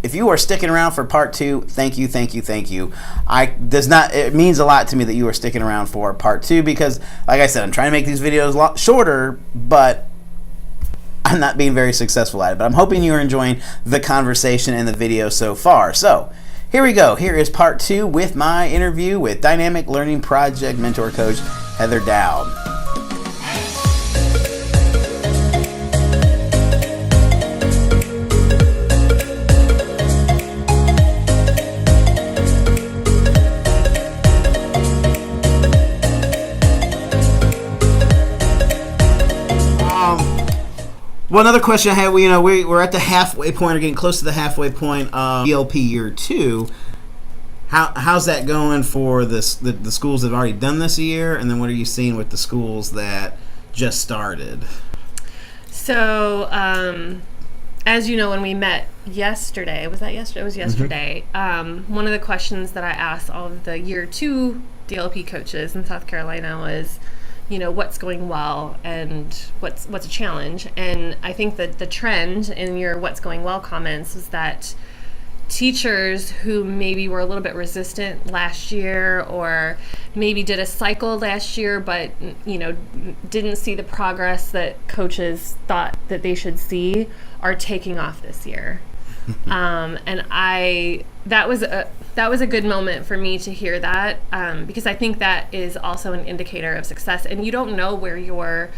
if you are sticking around for part 2, thank you. It means a lot to me that you are sticking around for part 2 because, like I said, I'm trying to make these videos shorter, but I'm not being very successful at it. But I'm hoping you are enjoying the conversation and the video so far. So here we go. Here is part 2 with my interview with Dynamic Learning Project Mentor Coach Heather Dowd. Well, another question I had, we're at the halfway point, or getting close to the halfway point of ELP year 2. How's that going for the schools that have already done this year, and then what are you seeing with the schools that just started? So, as you know, when we met yesterday, was that yesterday? It was yesterday. Mm-hmm. One of the questions that I asked all of the year 2 DLP coaches in South Carolina was, what's going well and what's a challenge. And I think that the trend in your what's going well comments was that teachers who maybe were a little bit resistant last year, or maybe did a cycle last year but didn't see the progress that coaches thought that they should see, are taking off this year. And that was a good moment for me to hear that, because I think that is also an indicator of success. And you don't know where your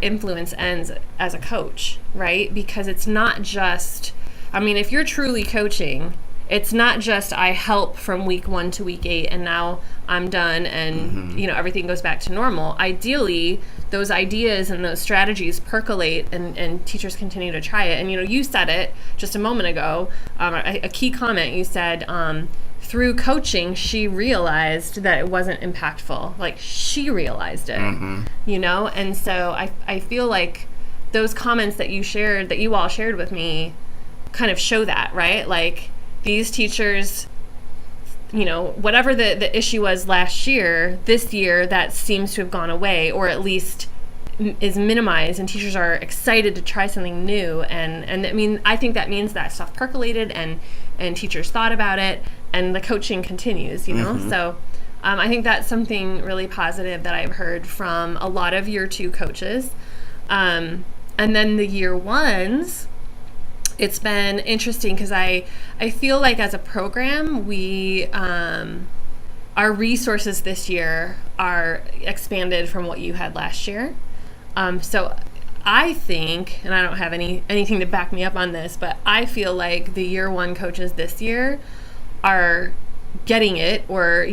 influence ends as a coach, right? Because it's not just, if you're truly coaching, it's not just I help from week 1 to week 8 and now I'm done and everything goes back to normal. Ideally, those ideas and those strategies percolate and teachers continue to try it. And you said it just a moment ago, a key comment. You said through coaching she realized that it wasn't impactful. Like, she realized it, and so I feel like those comments that you all shared with me kind of show that, right? Like, these teachers, whatever the issue was last year, this year that seems to have gone away, or at least is minimized, and teachers are excited to try something new. And I think that means that stuff percolated and teachers thought about it, and the coaching continues, So I think that's something really positive that I've heard from a lot of year 2 coaches. And then the year 1s, it's been interesting because I feel like as a program, we our resources this year are expanded from what you had last year. So I think, and I don't have anything to back me up on this, but I feel like the year 1 coaches this year are getting it, or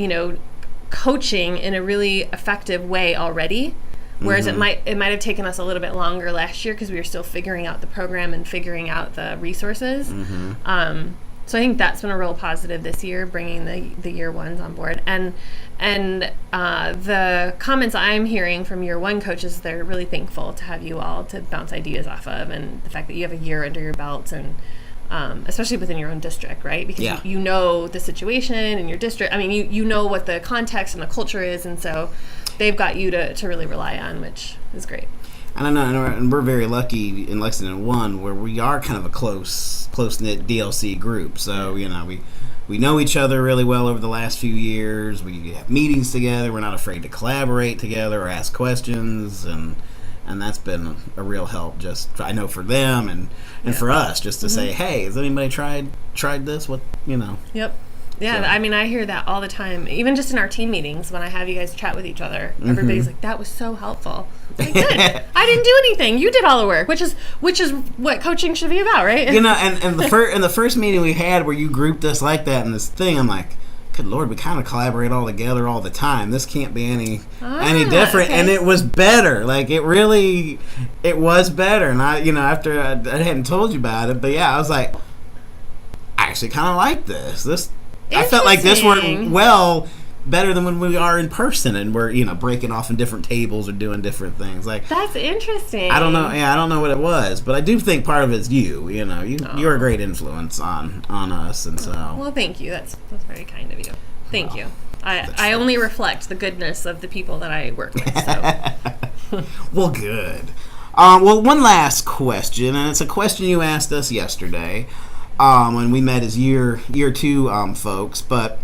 coaching in a really effective way already. Whereas it might have taken us a little bit longer last year because we were still figuring out the program and figuring out the resources. So I think that's been a real positive this year, bringing the year 1s on board. And the comments I'm hearing from year 1 coaches, they're really thankful to have you all to bounce ideas off of, and the fact that you have a year under your belt, and especially within your own district, right? Because you know the situation in your district. You know what the context and the culture is, and so they've got you to really rely on, which is great. And I know, and we're very lucky in Lexington 1 where we are kind of a close-knit DLC group. So, we know each other really well over the last few years. We have meetings together. We're not afraid to collaborate together or ask questions, and that's been a real help, just, I know, for them and for us, just to say, hey, has anybody tried this? What, Yep. Yeah, so. I hear that all the time. Even just in our team meetings, when I have you guys chat with each other, everybody's like, "That was so helpful." Like, good. I didn't do anything. You did all the work, which is what coaching should be about, right? And the first meeting we had where you grouped us like that in this thing, I'm like, good Lord, we kind of collaborate all together all the time. This can't be any different. Okay. And it was better. Like, it was better. And I, after I hadn't told you about it, but yeah, I was like, I actually kind of like this. I felt like this worked better than when we are in person and we're, breaking off in different tables or doing different things. Like, that's interesting. I don't know. Yeah, I don't know what it was, but I do think part of it's you. You're a great influence on us, and so. Well, thank you. That's very kind of you. Thank you. I only reflect the goodness of the people that I work with. So. Well, good. Well, one last question, and it's a question you asked us yesterday. when we met as year 2 folks. But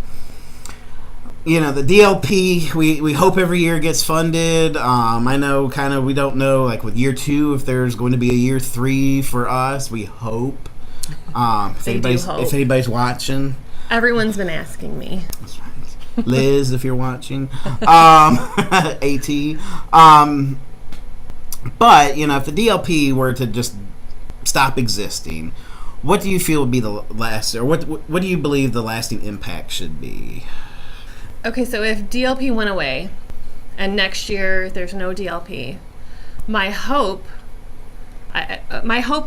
the DLP, we hope every year gets funded. I know we don't know, like with year 2, if there's going to be a year 3 for us. We hope. If anybody's watching. Everyone's been asking me. That's right. Liz, if you're watching. AT. But, if the DLP were to just stop existing, what do you feel would be the last, or what do you believe the lasting impact should be? Okay, so if DLP went away and next year there's no DLP, my hope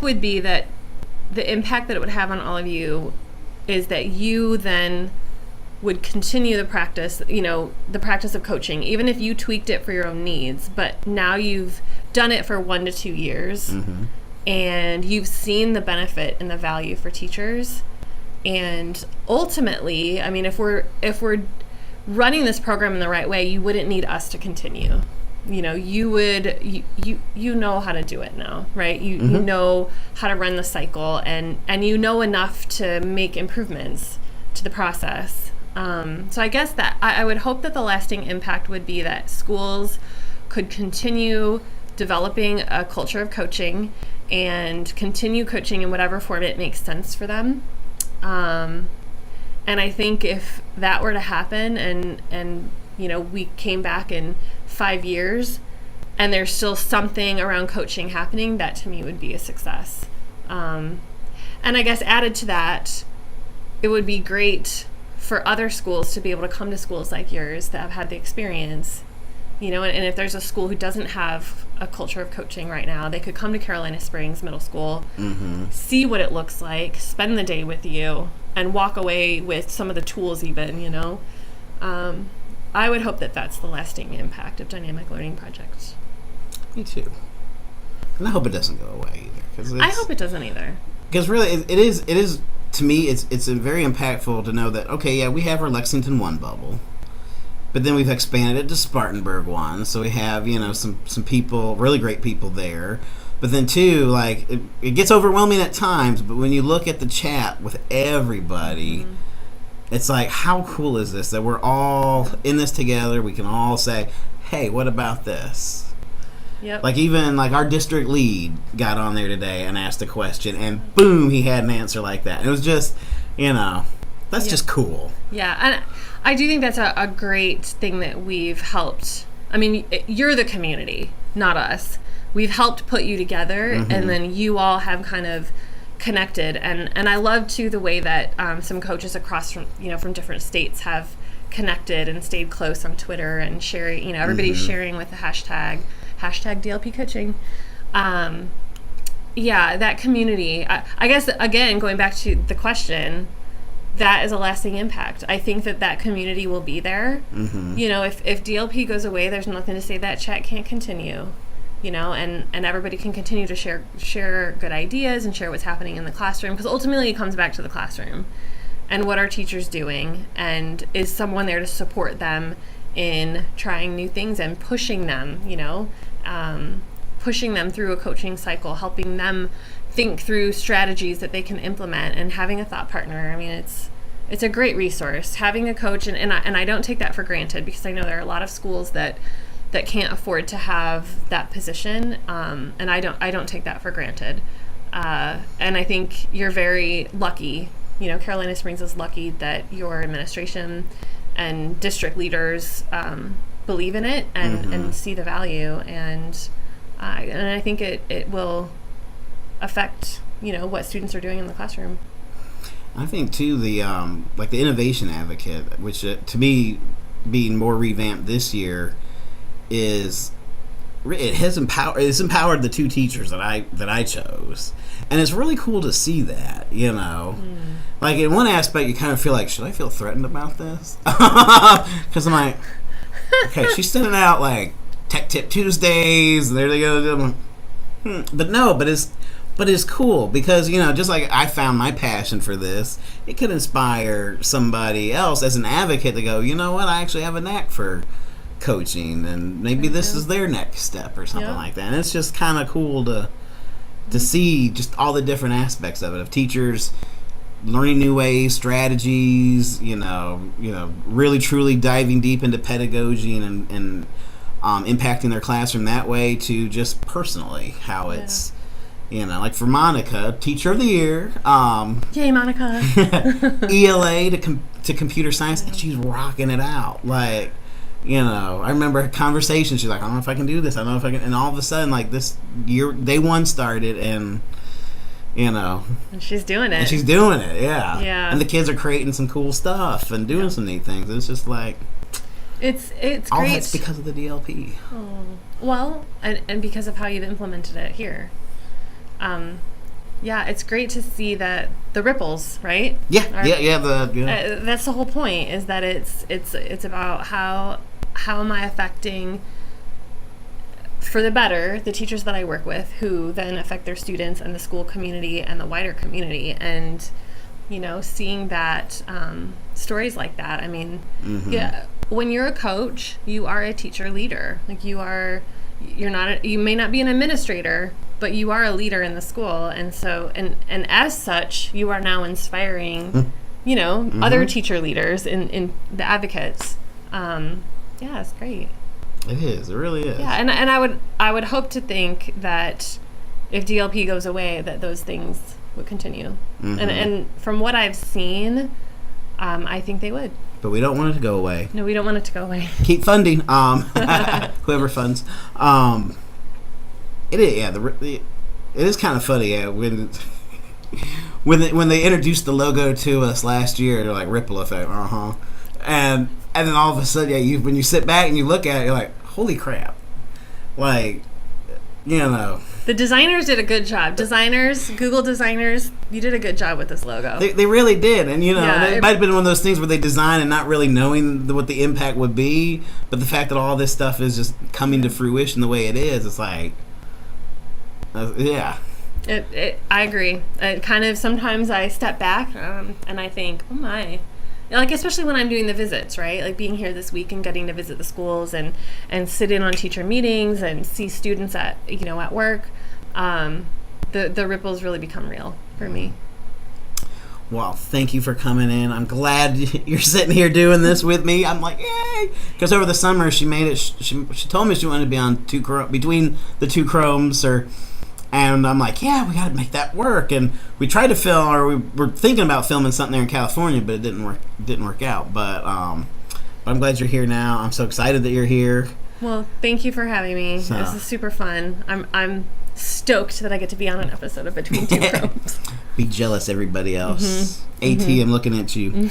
would be that the impact that it would have on all of you is that you then would continue the practice, the practice of coaching, even if you tweaked it for your own needs. But now you've done it for 1 to 2 years, and you've seen the benefit and the value for teachers. And ultimately, I mean, if we're running this program in the right way, you wouldn't need us to continue. You would, you know how to do it now, right? You know how to run the cycle, and you know enough to make improvements to the process. So I guess that I would hope that the lasting impact would be that schools could continue developing a culture of coaching and continue coaching in whatever form it makes sense for them. And I think if that were to happen and we came back in 5 years and there's still something around coaching happening, that to me would be a success. And I guess added to that, it would be great for other schools to be able to come to schools like yours that have had the experience, and if there's a school who doesn't have a culture of coaching right now, they could come to Carolina Springs Middle School, see what it looks like, spend the day with you, and walk away with some of the tools even, I would hope that that's the lasting impact of dynamic learning projects. Me too. And I hope it doesn't go away either. I hope it doesn't either. Because really, it is to me, it's very impactful to know that, okay, yeah, we have our Lexington 1 bubble, but then we've expanded it to Spartanburg 1, so we have, some people, really great people there. But then, too, like, it gets overwhelming at times, but when you look at the chat with everybody, it's like, how cool is this that we're all in this together? We can all say, hey, what about this? Yep. Like, even like our district lead got on there today and asked a question, and boom, he had an answer like that. It was just, that's just cool. Yeah, and I do think that's a great thing that we've helped. I mean, you're the community, not us. We've helped put you together, and then you all have kind of connected. And I love, too, the way that some coaches across from different states have connected and stayed close on Twitter and sharing, everybody's sharing with the hashtag DLP coaching. That community, I guess, again, going back to the question, that is a lasting impact. I think that community will be there. If DLP goes away, there's nothing to say that chat can't continue, and everybody can continue to share good ideas and share what's happening in the classroom, because ultimately it comes back to the classroom and what are teachers doing, and is someone there to support them in trying new things and pushing them, pushing them through a coaching cycle, helping them think through strategies that they can implement, and having a thought partner. I mean, it's a great resource, having a coach, and I don't take that for granted, because I know there are a lot of schools that can't afford to have that position, and I don't take that for granted. And I think you're very lucky. Carolina Springs is lucky that your administration and district leaders believe in it and see the value, and I think it will affect what students are doing in the classroom. I think too the the innovation advocate, which to me being more revamped this year, it's empowered the 2 teachers that I chose, and it's really cool to see that. Like, in one aspect, you kind of feel like, should I feel threatened about this? Because I'm like, okay, she's sending out like Tech Tip Tuesdays, and there they go. But no, but it's cool, because just like I found my passion for this, it could inspire somebody else as an advocate to go, what, I actually have a knack for coaching, and maybe this is their next step or something like that. And it's just kind of cool to see just all the different aspects of it, of teachers learning new ways, strategies, really truly diving deep into pedagogy and impacting their classroom that way, to just personally how it's, like for Monica, Teacher of the Year. Yay, Monica. ELA to computer science, and she's rocking it out. Like, I remember a conversation. She's like, I don't know if I can do this. I don't know if I can. And all of a sudden, like this year, day one started, and and she's doing it. And she's doing it, yeah. Yeah. And the kids are creating some cool stuff and doing some neat things. It's just like it's all great. that's because of the DLP. Oh. Well, and because of how you've implemented it here. It's great to see that the ripples, right? Yeah, that's the whole point, is that it's about how am I affecting, for the better, the teachers that I work with, who then affect their students and the school community and the wider community. And seeing that, stories like that, I mean, when you're a coach, you are a teacher leader. Like you may not be an administrator, but you are a leader in the school, and so and as such, you are now inspiring, other teacher leaders in the advocates. It's great. It is. It really is. Yeah, and I would hope to think that if DLP goes away, that those things would continue. And from what I've seen, I think they would. But we don't want it to go away. No, we don't want it to go away. Keep funding. Whoever funds. It is. Yeah. It is kind of funny. Yeah, when they introduced the logo to us last year, they're like ripple effect. And then all of a sudden, when you sit back and you look at it, you're like, holy crap! Like, the designers did a good job. Google designers, you did a good job with this logo. They really did. And, it might have been one of those things where they design and not really knowing what the impact would be. But the fact that all this stuff is just coming to fruition the way it is, it's like, yeah. I agree. It kind of, sometimes I step back and I think, oh my. Like, especially when I'm doing the visits, right? Like being here this week and getting to visit the schools and sit in on teacher meetings and see students at work. The ripples really become real for me. Well, thank you for coming in. I'm glad you're sitting here doing this with me. I'm like, yay! Because over the summer she made it. She told me she wanted to be on between the two chromes, and I'm like, yeah, we got to make that work. And we tried to film, or we were thinking about filming something there in California, but it didn't work out. But I'm glad you're here now. I'm so excited that you're here. Well, thank you for having me. This is super fun. I'm stoked that I get to be on an episode of Between Two Chromes. Be jealous, everybody else. I'm looking at you.